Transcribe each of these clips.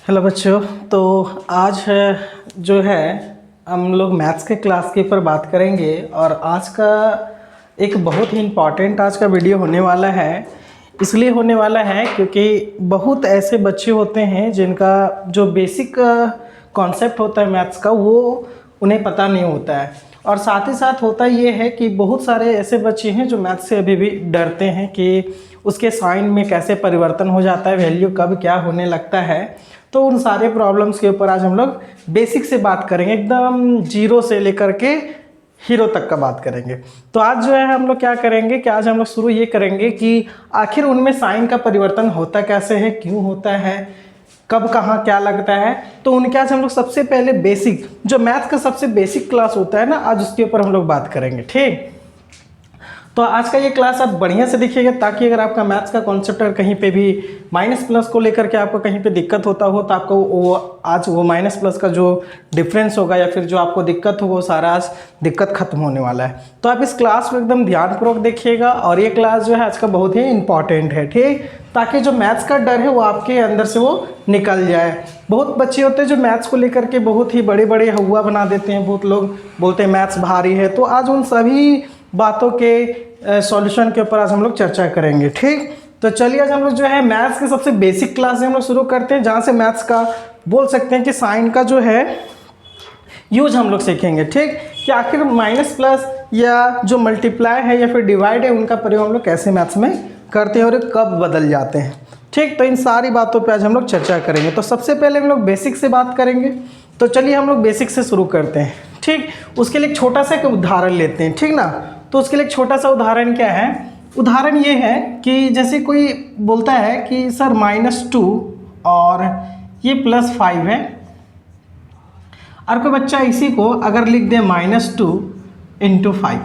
Hello बच्चों। तो आज जो है हम लोग मैथ्स के क्लास के ऊपर बात करेंगे और आज का एक बहुत ही इम्पॉर्टेंट आज का वीडियो होने वाला है। इसलिए होने वाला है क्योंकि बहुत ऐसे बच्चे होते हैं जिनका जो बेसिक कॉन्सेप्ट होता है मैथ्स का वो उन्हें पता नहीं होता है, और साथ ही साथ होता ये है कि बहुत सारे ऐसे बच्चे हैं जो मैथ्स से अभी भी डरते हैं कि उसके साइन में कैसे परिवर्तन हो जाता है, वैल्यू कब क्या होने लगता है। तो उन सारे प्रॉब्लम्स के ऊपर आज हम लोग बेसिक से बात करेंगे, एकदम जीरो से लेकर के हीरो तक का बात करेंगे। तो आज जो है हम लोग क्या करेंगे कि आज हम लोग शुरू ये करेंगे कि आखिर उनमें साइन का परिवर्तन होता कैसे है, क्यों होता है, कब कहाँ क्या लगता है। तो उनके आज हम लोग सबसे पहले बेसिक जो मैथ्स का सबसे बेसिक क्लास होता है ना, आज उसके ऊपर हम लोग बात करेंगे। ठीक, तो आज का ये क्लास आप बढ़िया से देखिएगा ताकि अगर आपका मैथ्स का कॉन्सेप्ट अगर कहीं पे भी माइनस प्लस को लेकर के आपको कहीं पे दिक्कत होता हो तो आपको वो आज वो माइनस प्लस का जो डिफरेंस होगा या फिर जो आपको दिक्कत होगा वो सारा आज दिक्कत खत्म होने वाला है। तो आप इस क्लास को एकदम ध्यानपूर्वक देखिएगा और ये क्लास जो है आज का बहुत ही इंपॉर्टेंट है। ठीक, ताकि जो मैथ्स का डर है वो आपके अंदर से वो निकल जाए। बहुत बच्चे होते हैं जो मैथ्स को लेकर के बहुत ही बड़े बड़े हुआ बना देते हैं, बहुत लोग बोलते हैं मैथ्स भारी है। तो आज उन सभी बातों के सॉल्यूशन के ऊपर आज हम लोग चर्चा करेंगे। ठीक, तो चलिए आज हम लोग जो है मैथ्स के सबसे बेसिक क्लास से हम लोग शुरू करते हैं, जहाँ से मैथ्स का बोल सकते हैं कि साइन का जो है यूज हम लोग सीखेंगे। ठीक, कि आखिर माइनस प्लस या जो मल्टीप्लाई है या फिर डिवाइड है उनका प्रयोग हम लोग कैसे मैथ्स में करते हैं और कब बदल जाते हैं। ठीक, तो इन सारी बातों पे आज हम लोग चर्चा करेंगे। तो सबसे पहले हम लोग बेसिक से बात करेंगे। तो चलिए हम लोग बेसिक से शुरू करते हैं। ठीक, उसके लिए एक छोटा सा एक उदाहरण लेते हैं। ठीक ना, तो उसके लिए एक छोटा सा उदाहरण क्या है, उदाहरण ये है कि जैसे कोई बोलता है कि सर -2 और ये +5 है, और कोई बच्चा इसी को अगर लिख दे -2 × 5,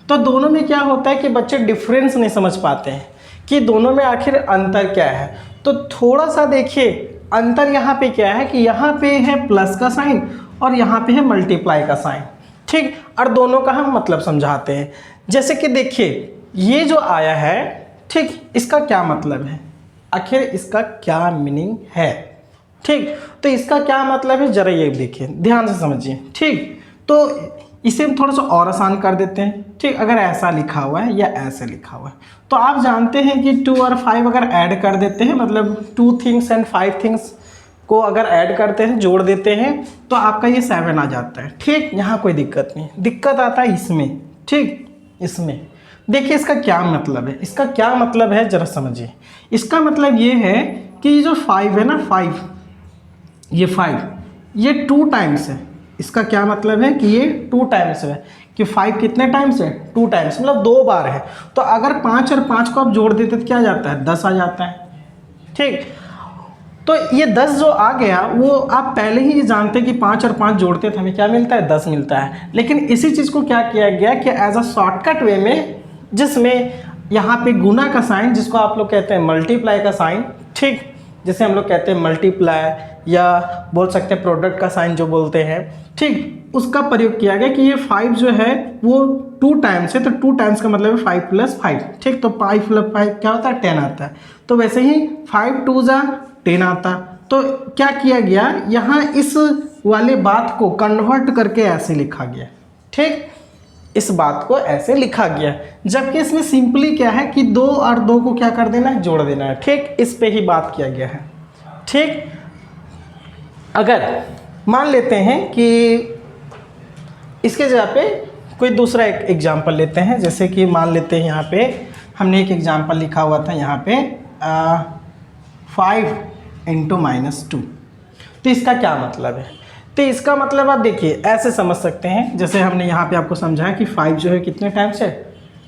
तो दोनों में क्या होता है कि बच्चे डिफरेंस नहीं समझ पाते हैं कि दोनों में आखिर अंतर क्या है। तो थोड़ा सा देखिए अंतर यहाँ पे क्या है कि यहाँ पे है प्लस का साइन और यहाँ पे है मल्टीप्लाई का साइन। ठीक, और दोनों का हम मतलब समझाते हैं। जैसे कि देखिए ये जो आया है, ठीक, इसका क्या मतलब है, आखिर इसका क्या मीनिंग है। ठीक, तो इसका क्या मतलब है जरा ये देखिए, ध्यान से समझिए। ठीक, तो इसे हम थोड़ा सा और आसान कर देते हैं। ठीक, अगर ऐसा लिखा हुआ है या ऐसे लिखा हुआ है तो आप जानते हैं कि 2 और 5 अगर ऐड कर देते हैं, मतलब 2 थिंग्स एंड 5 थिंग्स को अगर ऐड करते हैं, जोड़ देते हैं, तो आपका ये 7 आ जाता है। ठीक, यहाँ कोई दिक्कत नहीं, दिक्कत आता है इसमें। ठीक, इसमें देखिए इसका क्या मतलब है, इसका क्या मतलब है जरा समझिए। इसका मतलब ये है कि ये जो 5 है ना, 5 ये 2 टाइम्स है। इसका क्या मतलब है कि ये 2 टाइम्स है, कि 5 कितने टाइम्स है, 2 टाइम्स, मतलब 2 बार है। तो अगर 5 और 5 को आप जोड़ देते तो क्या आ जाता है, 10 आ जाता है। ठीक, तो ये 10 जो आ गया वो आप पहले ही जानते हैं कि 5 और 5 जोड़ते तो हमें क्या मिलता है, 10 मिलता है। लेकिन इसी चीज़ को क्या किया गया कि एज अ शॉर्टकट वे में, जिसमें यहाँ पे गुना का साइन, जिसको आप लोग कहते हैं मल्टीप्लाई का साइन, ठीक, जैसे हम लोग कहते हैं मल्टीप्लाई या बोल सकते हैं प्रोडक्ट का साइन जो बोलते हैं, ठीक, उसका प्रयोग किया गया कि ये 5 जो है वो 2 टाइम्स है, तो 2 टाइम्स का मतलब है 5 + 5। ठीक, तो 5 + 5 क्या होता है, 10 आता है। तो वैसे ही 5 2 जा 10 आता। तो क्या किया गया, यहाँ इस वाले बात को कन्वर्ट करके ऐसे लिखा गया। ठीक, इस बात को ऐसे लिखा गया, जबकि इसमें सिंपली क्या है कि 2 और 2 को क्या कर देना है, जोड़ देना है। ठीक, इस पे ही बात किया गया है। ठीक, अगर मान लेते हैं कि इसके जगह पे कोई दूसरा एक एग्जाम्पल लेते हैं, जैसे कि मान लेते हैं यहाँ पे हमने एक एग्जाम्पल लिखा हुआ था यहाँ पे 5 × -2। तो इसका क्या मतलब है, तो इसका मतलब आप देखिए ऐसे समझ सकते हैं, जैसे हमने यहाँ पे आपको समझाया कि 5 जो है कितने टाइम्स है,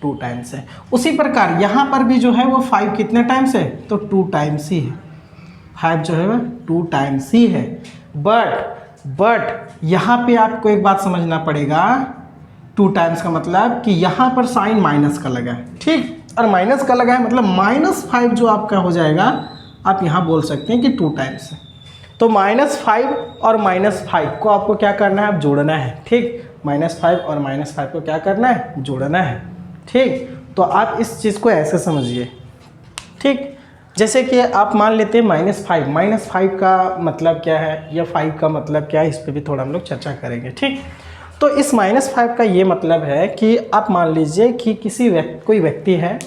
2 टाइम्स है। उसी प्रकार यहाँ पर भी जो है वो 5 कितने टाइम्स है, तो 2 टाइम्स ही है। 5 जो है वह 2 टाइम्स ही है। बट यहाँ पे आपको एक बात समझना पड़ेगा, 2 टाइम्स का मतलब कि यहाँ पर साइन माइनस का लगा है। ठीक, और माइनस का लगा है मतलब -5 जो आपका हो जाएगा, आप यहाँ बोल सकते हैं कि 2 टाइम्स है। तो -5 और -5 को आपको क्या करना है, आप जोड़ना है। ठीक, -5 और -5 को क्या करना है, जोड़ना है। ठीक, तो आप इस चीज़ को ऐसे समझिए। ठीक, जैसे कि आप मान लेते हैं -5, -5 का मतलब क्या है या 5 का मतलब क्या है, इस पर भी थोड़ा हम लोग चर्चा करेंगे। ठीक, तो इस -5 का ये मतलब है कि आप मान लीजिए कि कोई व्यक्ति है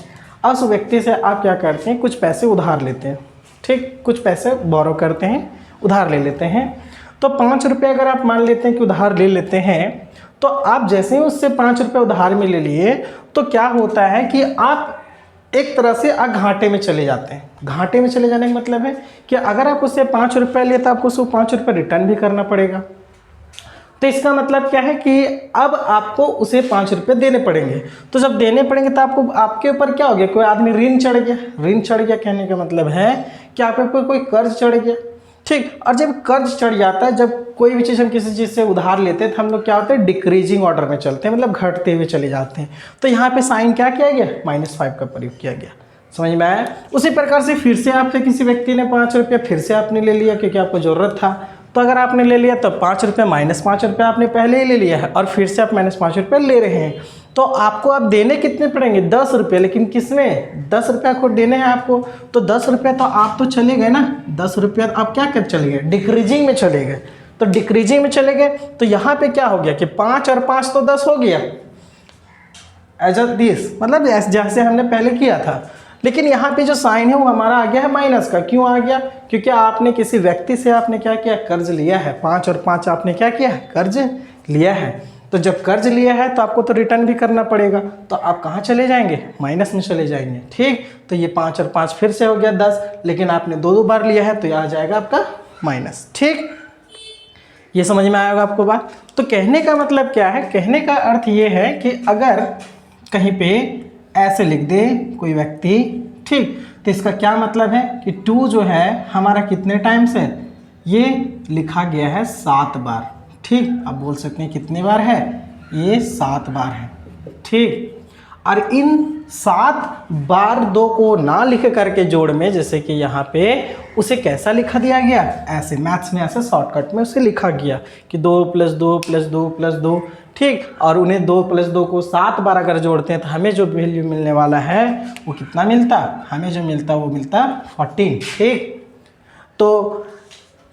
और उस व्यक्ति से आप क्या करते हैं, कुछ पैसे उधार लेते हैं। ठीक, कुछ पैसे बोरो करते हैं, उधार ले लेते हैं। तो 5 रुपये अगर आप मान लेते हैं कि उधार ले लेते हैं, तो आप जैसे ही उससे 5 रुपये उधार में ले लिए, तो क्या होता है कि आप एक तरह से घाटे में चले जाते हैं। घाटे में चले जाने का मतलब है कि अगर आप उससे 5 रुपये लिए तो आपको उसको 5 रुपये रिटर्न भी करना पड़ेगा। तो इसका मतलब क्या है कि अब आपको उसे 5 रुपये देने पड़ेंगे। तो जब देने पड़ेंगे तो आपके ऊपर क्या हो गया, कोई आदमी ऋण चढ़ गया। ऋण चढ़ गया कहने का मतलब है कि आपके ऊपर कोई कर्ज चढ़ गया। ठीक, और जब कर्ज चढ़ जाता है, जब कोई भी चीज़ हम किसी चीज़ से उधार लेते हैं तो हम लोग क्या होते हैं, डिक्रीजिंग ऑर्डर में चलते हैं, मतलब घटते हुए चले जाते हैं। तो यहाँ पे साइन क्या किया गया, -5 का प्रयोग किया गया। समझ में आया। उसी प्रकार से फिर से आपसे किसी व्यक्ति ने 5 रुपये फिर से आपने ले लिया क्योंकि आपको ज़रूरत था। तो अगर आपने ले लिया तो 5 रुपये -5 रुपये आपने पहले ही ले लिया है और फिर से आप -5 रुपये ले रहे हैं। तो आपको अब देने कितने पड़ेंगे, 10 रुपये। लेकिन किसमें, 10 रुपये को देने हैं आपको। तो 10 रुपये तो आप तो चले गए ना, 10 रुपये आप क्या कर चले गए, डिक्रीजिंग में चले गए। तो डिक्रीजिंग में चले गए तो यहाँ पे क्या हो गया कि 5 और 5 तो 10 हो गया, एज अ दिस, मतलब जैसे हमने पहले किया था। लेकिन यहाँ पे जो साइन है वो हमारा आ गया है माइनस का। क्यों आ गया, क्योंकि आपने किसी व्यक्ति से आपने क्या किया, कर्ज लिया है। 5 और 5 आपने क्या किया है, कर्ज लिया है। तो जब कर्ज लिया है तो आपको तो रिटर्न भी करना पड़ेगा। तो आप कहाँ चले जाएंगे, माइनस में चले जाएंगे। ठीक, तो ये 5 और 5 फिर से हो गया 10, लेकिन आपने 2 बार लिया है तो यह आ जाएगा आपका माइनस। ठीक, ये समझ में आएगा आपको बात। तो कहने का मतलब क्या है, कहने का अर्थ ये है कि अगर कहीं पे ऐसे लिख दे कोई व्यक्ति, ठीक, तो इसका क्या मतलब है कि 2 जो है हमारा कितने टाइम्स है, ये लिखा गया है 7 बार। ठीक, आप बोल सकते हैं कितने बार है, ये 7 बार है। ठीक, और इन 7 बार 2 को ना लिख करके जोड़ में, जैसे कि यहाँ पे उसे कैसा लिखा दिया गया, ऐसे मैथ्स में ऐसे शॉर्टकट में उसे लिखा गया कि 2 + 2 + 2 + 2। ठीक, और उन्हें 2 + 2 को 7 बार अगर जोड़ते हैं तो हमें जो वैल्यू मिलने वाला है वो कितना मिलता, हमें जो मिलता वो मिलता 14। ठीक, तो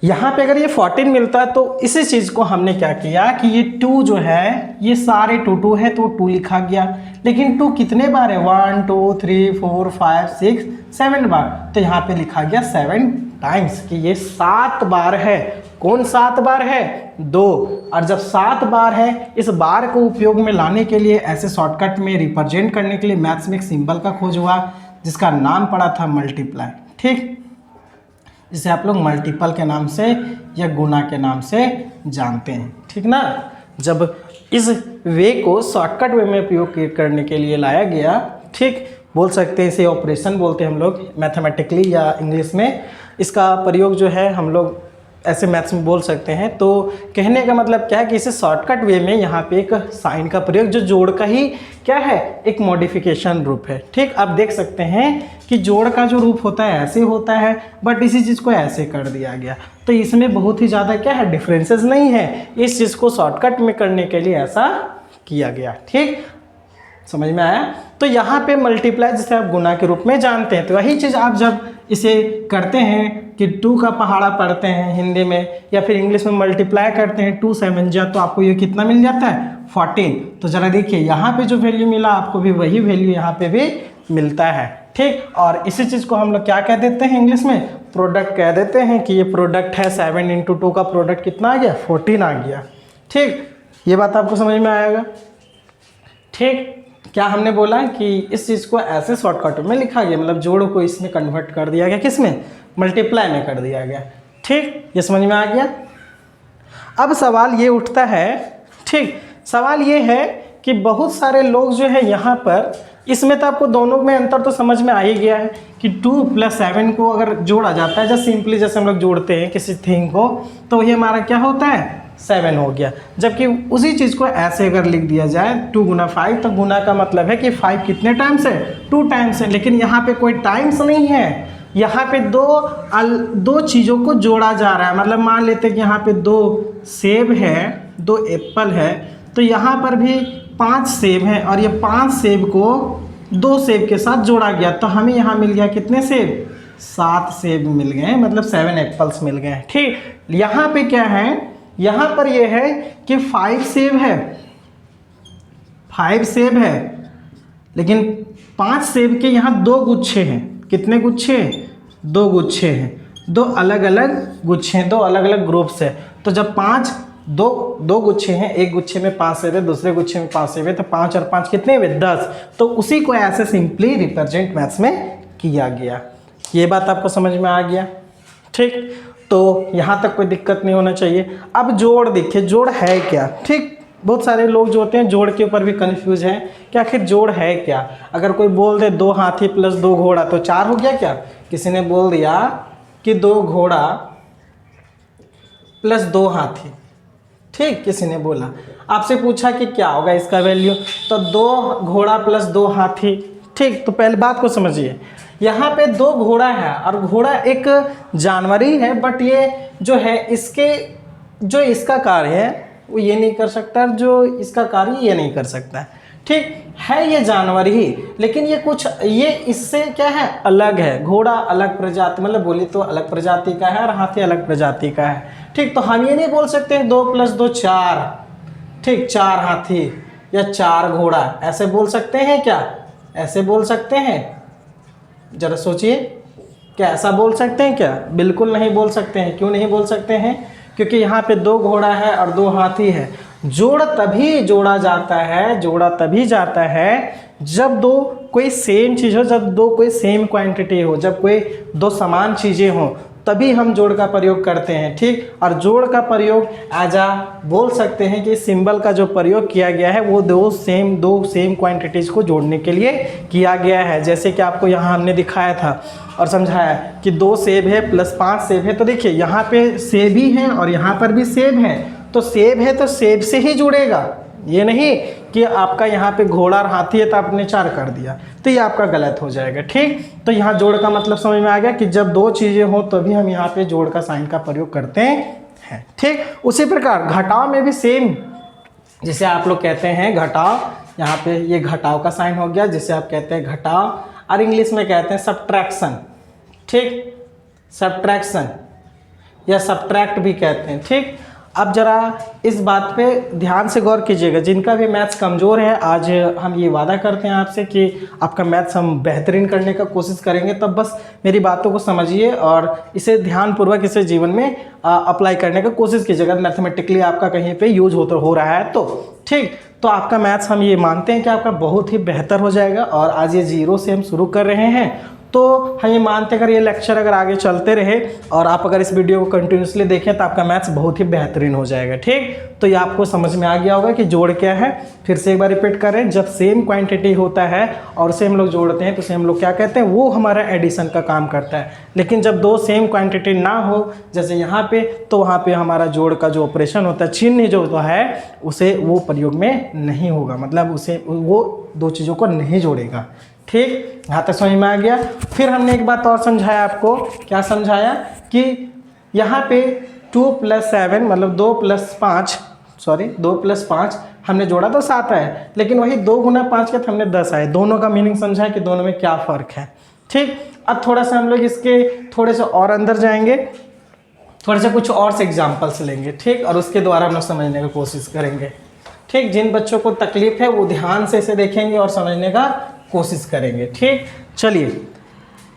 यहाँ पे अगर ये 14 मिलता है तो इसी चीज़ को हमने क्या किया कि ये 2 जो है, ये सारे 2 है तो 2 लिखा गया। लेकिन 2 कितने बार है, 1 2 3 4 5 6 7 बार। तो यहाँ पे लिखा गया 7 टाइम्स कि ये 7 बार है। कौन 7 बार है, 2। और जब 7 बार है, इस बार को उपयोग में लाने के लिए ऐसे शॉर्टकट में रिप्रेजेंट करने के लिए मैथ्स में एक सिंबल का खोज हुआ जिसका नाम पड़ा था मल्टीप्लाई। ठीक, जिसे आप लोग मल्टीपल के नाम से या गुना के नाम से जानते हैं। ठीक ना, जब इस वे को शॉर्टकट वे में उपयोग करने के लिए लाया गया, ठीक, बोल सकते हैं इसे ऑपरेशन बोलते हैं हम लोग मैथमेटिकली, या इंग्लिश में इसका प्रयोग जो है हम लोग ऐसे मैथ्स में बोल सकते हैं। तो कहने का मतलब क्या है कि इसे शॉर्टकट वे में यहाँ पे एक साइन का प्रयोग, जो जोड़ का ही क्या है, एक मॉडिफिकेशन रूप है। ठीक, आप देख सकते हैं कि जोड़ का जो रूप होता है ऐसे होता है, बट इसी चीज़ को ऐसे कर दिया गया। तो इसमें बहुत ही ज़्यादा क्या है, डिफरेंसेस नहीं है। इस चीज़ को शॉर्टकट में करने के लिए ऐसा किया गया। ठीक, समझ में आया। तो यहाँ पे मल्टीप्लाई जिसे आप गुना के रूप में जानते हैं, तो वही चीज़ आप जब इसे करते हैं कि 2 का पहाड़ा पढ़ते हैं हिंदी में या फिर इंग्लिश में मल्टीप्लाई करते हैं 2 7 जा, तो आपको ये कितना मिल जाता है, 14। तो ज़रा देखिए यहाँ पे जो वैल्यू मिला आपको भी वही वैल्यू यहाँ पे भी मिलता है। ठीक, और इसी चीज़ को हम लोग क्या कह देते हैं इंग्लिश में, प्रोडक्ट कह देते हैं कि ये प्रोडक्ट है। 7 × 2 का प्रोडक्ट कितना आ गया, 14 आ गया। ठीक, ये बात आपको समझ में आएगा। ठीक, क्या हमने बोला कि इस चीज़ को ऐसे शॉर्टकट में लिखा गया, मतलब जोड़ को इसमें कन्वर्ट कर दिया गया, किसमें, मल्टीप्लाई में कर दिया गया। ठीक, ये समझ में आ गया। अब सवाल ये उठता है, ठीक, सवाल ये है कि बहुत सारे लोग जो है यहाँ पर, इसमें तो आपको दोनों में अंतर तो समझ में आ ही गया है कि 2 + 7 को अगर जोड़ा जाता है, जैसे सिंपली जैसे हम लोग जोड़ते हैं किसी थिंग को, तो ये हमारा क्या होता है, 7 हो गया। जबकि उसी चीज़ को ऐसे अगर लिख दिया जाए 2 × 5, तो गुना का मतलब है कि 5 कितने टाइम्स है, 2 टाइम्स है। लेकिन यहाँ पे कोई टाइम्स नहीं है, यहाँ पे दो चीज़ों को जोड़ा जा रहा है। मतलब मान लेते हैं कि यहाँ पे 2 सेब है, 2 एप्पल है, तो यहाँ पर भी 5 सेब हैं और ये 5 सेब को 2 सेब के साथ जोड़ा गया, तो हमें यहाँ मिल गया कितने सेब, 7 सेब मिल गए हैं, मतलब 7 एप्पल्स मिल गए हैं। ठीक, यहाँ पे क्या है, यहाँ पर ये है कि 5 सेब है, 5 सेब है, लेकिन 5 सेब के यहाँ 2 गुच्छे हैं। कितने गुच्छे? 2 गुच्छे हैं, 2 अलग अलग गुच्छे हैं, 2 अलग अलग ग्रुप्स है। तो जब 2 गुच्छे हैं, एक गुच्छे में 5 सेब है, दूसरे गुच्छे में 5 सेब है, तो 5 और 5 कितने हुए? 10। तो उसी को ऐसे सिंपली रिप्रेजेंट मैथ्स में किया गया। ये बात आपको समझ में आ गया? ठीक, तो यहाँ तक कोई दिक्कत नहीं होना चाहिए। अब जोड़ देखिए, जोड़ है क्या? ठीक, बहुत सारे लोग जो होते हैं जोड़ के ऊपर भी कंफ्यूज हैं कि आखिर जोड़ है क्या। अगर कोई बोल दे 2 हाथी प्लस 2 घोड़ा तो 4 हो गया क्या? किसी ने बोल दिया कि 2 घोड़ा प्लस 2 हाथी, ठीक, किसी ने बोला, आपसे पूछा कि क्या होगा इसका वैल्यू, तो 2 घोड़ा प्लस 2 हाथी। ठीक, तो पहले बात को समझिए, यहाँ पे 2 घोड़ा है और घोड़ा एक जानवर ही है, बट ये जो है इसके जो इसका कार्य है वो ये नहीं कर सकता, जो इसका कार्य ये नहीं कर सकता। ठीक है, ये जानवर ही, लेकिन ये इससे क्या है, अलग है। घोड़ा अलग प्रजाति, मतलब बोली तो अलग प्रजाति का है और हाथी अलग प्रजाति का है। ठीक, तो हम ये नहीं बोल सकते हैं 2 + 2 4, ठीक, 4 हाथी या 4 घोड़ा, ऐसे बोल सकते हैं क्या? ऐसे बोल सकते हैं? जरा सोचिए, क्या ऐसा बोल सकते हैं क्या? बिल्कुल नहीं बोल सकते हैं। क्यों नहीं बोल सकते हैं? क्योंकि यहाँ पे 2 घोड़ा है और 2 हाथी है। जोड़ तभी जोड़ा जाता है, जोड़ा तभी जाता है जब 2 कोई सेम चीज़ हो, जब 2 कोई सेम क्वांटिटी हो, जब कोई 2 समान चीज़ें हों, तभी हम जोड़ का प्रयोग करते हैं। ठीक, और जोड़ का प्रयोग बोल सकते हैं कि सिंबल का जो प्रयोग किया गया है वो 2 सेम क्वांटिटीज़ को जोड़ने के लिए किया गया है। जैसे कि आपको यहाँ हमने दिखाया था और समझाया कि 2 सेब है प्लस 5 सेब है, तो देखिए यहाँ पे सेब ही है और यहाँ पर भी सेब है, तो सेब है तो सेब से ही जुड़ेगा। ये नहीं कि आपका यहाँ पे घोड़ा और हाथी है तो आपने 4 कर दिया, तो ये आपका गलत हो जाएगा। ठीक, तो यहाँ जोड़ का मतलब समझ में आ गया कि जब 2 चीज़ें हों तभी हम यहाँ पे जोड़ का साइन का प्रयोग करते हैं। ठीक, उसी प्रकार घटाव में भी सेम, जिसे आप लोग कहते हैं घटाव, यहाँ पे ये घटाव का साइन हो गया, जिसे आप कहते हैं घटाव, और इंग्लिश में कहते हैं सब्ट्रैक्शन। ठीक, सब्ट्रैक्शन या सब्ट्रैक्ट भी कहते हैं। ठीक, अब जरा इस बात पे ध्यान से गौर कीजिएगा, जिनका भी मैथ्स कमज़ोर है, आज हम ये वादा करते हैं आपसे कि आपका मैथ्स हम बेहतरीन करने का कोशिश करेंगे। तब बस मेरी बातों को समझिए और इसे ध्यानपूर्वक इसे जीवन में अप्लाई करने का कोशिश कीजिएगा। मैथमेटिकली आपका कहीं पे यूज हो रहा है तो ठीक, तो आपका मैथ्स हम ये मानते हैं कि आपका बहुत ही बेहतर हो जाएगा। और आज ये 0 से हम शुरू कर रहे हैं, तो हम ये मानते हैं अगर ये लेक्चर अगर आगे चलते रहे और आप अगर इस वीडियो को कंटिन्यूसली देखें तो आपका मैथ्स बहुत ही बेहतरीन हो जाएगा। ठीक, तो ये आपको समझ में आ गया होगा कि जोड़ क्या है। फिर से एक बार रिपीट करें, जब सेम क्वांटिटी होता है और उसे हम लोग जोड़ते हैं तो उसे हम लोग क्या कहते हैं, वो हमारा एडिशन का काम करता है। लेकिन जब 2 सेम क्वांटिटी ना हो, जैसे यहाँ पे, तो वहाँ पे हमारा जोड़ का जो ऑपरेशन होता है, चिन्ह जो है उसे वो प्रयोग में नहीं होगा, मतलब उसे वो 2 चीज़ों को नहीं जोड़ेगा। ठीक, यहाँ तक समझ में आ गया। फिर हमने एक बात और समझाया आपको, क्या समझाया कि यहाँ पे 2 + 7 मतलब 2 + 5 हमने जोड़ा तो 7 है, लेकिन वही 2 × 5 के हमने 10 आए। दोनों का मीनिंग समझाया कि दोनों में क्या फ़र्क है। ठीक, अब थोड़ा सा हम लोग इसके थोड़े से और अंदर जाएंगे, थोड़े से कुछ और से एग्जाम्पल्स लेंगे। ठीक, और उसके द्वारा हम लोग समझने की कोशिश करेंगे। ठीक, जिन बच्चों को तकलीफ है वो ध्यान से इसे देखेंगे और समझने का कोशिश करेंगे। ठीक, चलिए,